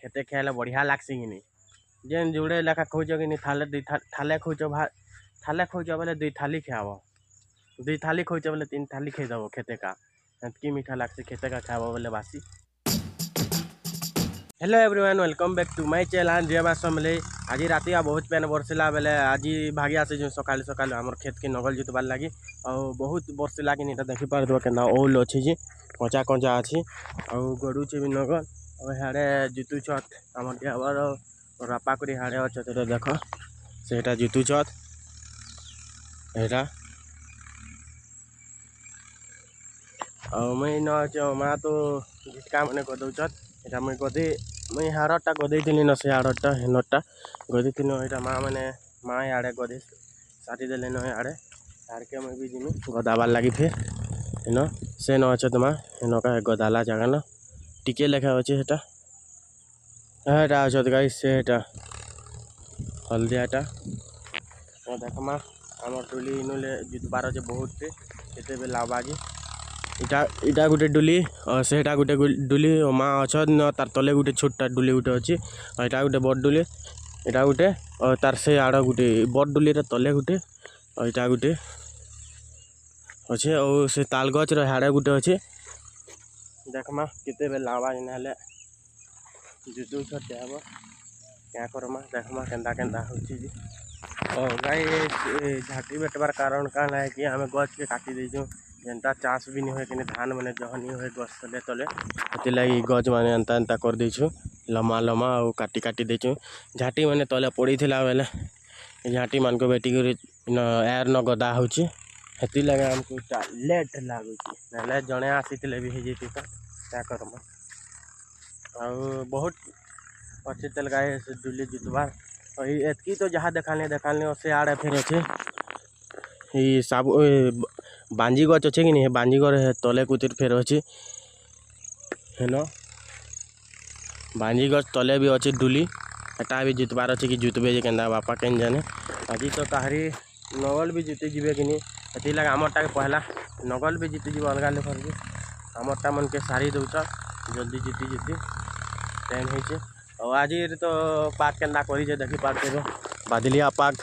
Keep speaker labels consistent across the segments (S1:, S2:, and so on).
S1: खेते खाइले बढ़िया लागसी कि नहीं जेन जुड़े लेखा खोज कि नहीं थाले खोज थाले खोज बोले 2 थाली खाब 2 थाली खोज बोले 3 थाली खेदब खेते का एतकी मीठा लागसी खेते का खाब बोले बासी। Hello everyone welcome back to my channel जय बा समले। आज राति बहुत पेन बरसिला बेले आज भागी आसे जो सकाल सकाल आम खेत के नगल जुतबार लगी और बहुत बरसिला कि नहीं देखी पार के ओल अच्छी जी कचा कचा अच्छी और गड़ुचे भी नगल और हाड़े जुतुछत आम देवर रापा कर हाड़े अच्छे देख से जुतुछत एटा और मुई न माँ तो झिटका मैंने गदौचत एटा मुई गदे मुई हाड़टा गदे न से हाड़टा हेनटा गदे थी यहाँ माँ मैंने माँ आड़े गदे साटी देले न आड़े आड़ के मुई भी जिमी गदाबार लगी फिर हेन से न अच्छे माँ हेन का गदाला जगह न टिके लेखा अच्छे हेटा हेटा अच्छे गाई से हेटा हल्दियाटा देख माँ आम डुली इनुले जुतबार अच्छे बहुत केते लाबागी इटा इटा गोटे डुली और सेटा गोटे डुली माँ अच्छा न तार तले गोटे छोटा डुली गोटे अच्छी और इटा गोटे बड़ डुली इटा गोटे और तार से आड़ गोटे बड़ डुली तले गोटे और इटा गोटे अच्छे और से ताल गच हाड़े गोटे अच्छे देख माँ केते बेल आवाज ना जुदू छत देहब क्या करमा देख माँ केन्दा केन्दा होची और गाई झाटी बेटबार कारण कान है कि आम गच के काटी देचु जेनता चाष भी नहीं हुए कि धान मैंने जह नहीं हुए गछ तले तले से लगी गज मैंने एंता एंता कर देचु लमा लमा और काटी काटी देचु झाटी मैंने तले पड़ी थिला बेले झाटी मान को बेटी एयर न गदा होची हेती लगे आमको लेट लगुच ना जड़े आसी भी हो जाती तो क्या करमा और बहुत अच्छे तेल गाय से डुली जुतबार और एतकी तो जहाँ देखाने से आड़े फिर अच्छे ये सब बांजी गच अच्छे कि नहीं बांजी गच तले कुतिर फेर अच्छे हेन बांजी गच तले भी अच्छे डुली एटा भी जुतबार अच्छे कि जुतबे जे केन्दा बापा केन जाने आज तो कहारी नगल भी जीति जीवे कि नहीं ये लगे आमरटा के पहला नगल भी जीति जीव अलग लेखर के आमरटा मन के सारी दौच जल्दी जीति जीति टाइम होचे और आज तो पाक केन्दा करी देखी पार्थे बादलिया पाक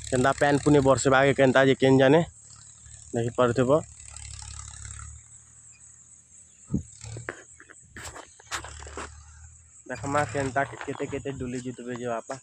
S1: केन्दा पैन पुनी बरसबा के केन्ता जे केन जाने देखी पार्थे देख माँ केन्ता केते केते डुली जुतबे जे बापा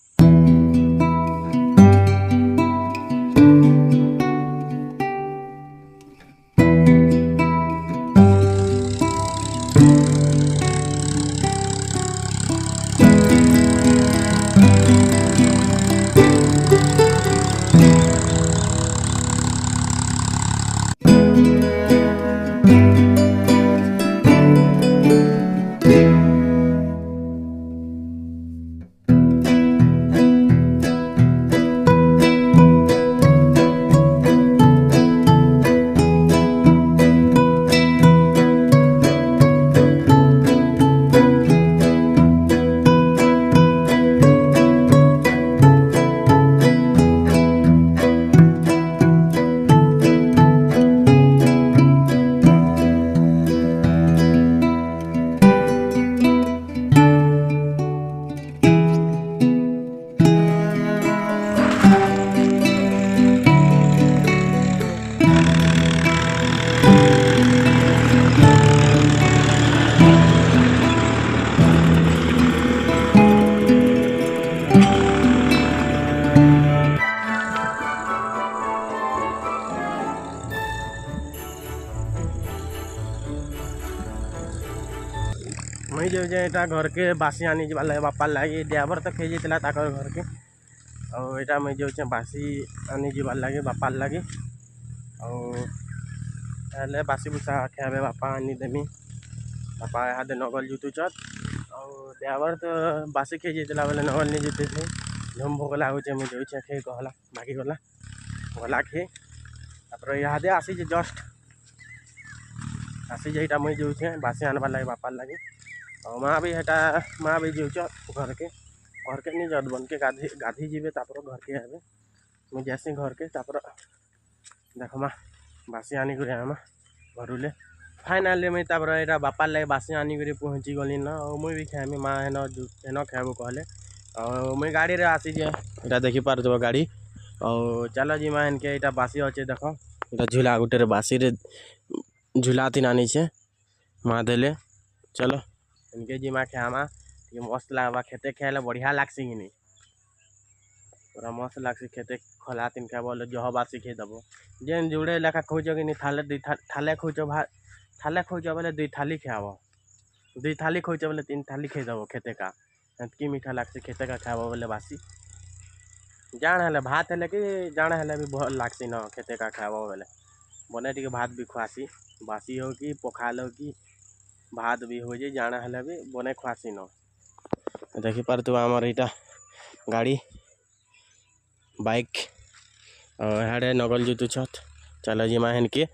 S1: मुई जो एटा घर के बासी आनी जा लगे बापा लगे ड्राइवर तो खे जाता घर के और यहाँ मुई जो बासी आनी जाबार लगे बापार लगे और बासी बुसा खाए बापा आनी देमी बापा यहाँ नगल जुतुचत और ड्राइवर तो बासी खे जाता बेले नगल नहीं जुते थे झुम भोग लगुचे मुझे जो खे कहला बाकी गला गला खे तापर यहाँ आसी जस्ट आसी जाइटा मुई जो बासी आनबार लगे बापार लगे और माँ भी हेटा माँ भी जो घर के नहीं जद बन के गाधी जीवे तापर घर के आवे मुझे जैसे घर के तापर देख माँ बासी आनी कर आमा घरुले फाइनाली मुई तापर एटा बापार लगे बासी आनिक पहुँची गली न मुई भी खाएमी माँ हेन हेन खाएबू कहले मुई गाड़ी रे आसी जे एटा देखी पारुथब गाड़ी और चलो जी माँ इनके एटा बासी अच्छे देख एटा झूला गुटे बासी रे झूला तीन आनी छे माँ देले चलो इनके जी माँ खामा ये मस्त लगवा खेते खाए बढ़िया लागसी कि नहीं पूरा मस्त लागसी खेते खला तीन खाए बोले जह बासी खेदब जेन जुड़े लेखा खोज कि नहीं थाले दुई थाले खोज भात थाले खोज बोले दुई थाली खाब दुई थाली खोज बोले तीन थाली खेदब खेते का कि मीठा लागसी खेते का खाब बोले बासी जान हेले भात हेले कि जान हेले भी भल लागसी न खेते का खाब बोले बने टी भात भी खुआसी बासी हो कि पखाल हो कि भात भी हो जाए जाना हेले भी बने खुआसी न देखी पारुथब आमर इटा गाड़ी बाइक और हाड़े नगल जुतु छत चलो जी माँ इनके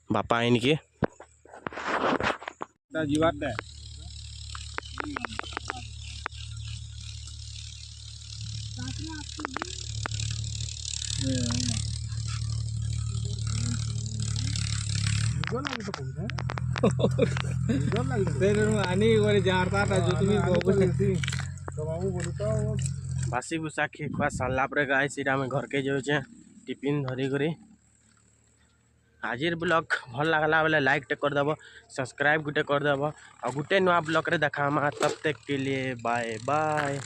S1: बापा इनके बासी बुसा खी खुआ सारा पर गाय सीटा में घर के जाऊे टिफिन धरिक आजिर ब्लॉग भल लगला बोले लाइक टे करदेव सब्सक्राइब गुटे करदेव और गुटे नुआ ब्लॉग रे देखा तब तक के लिए बाय बाय।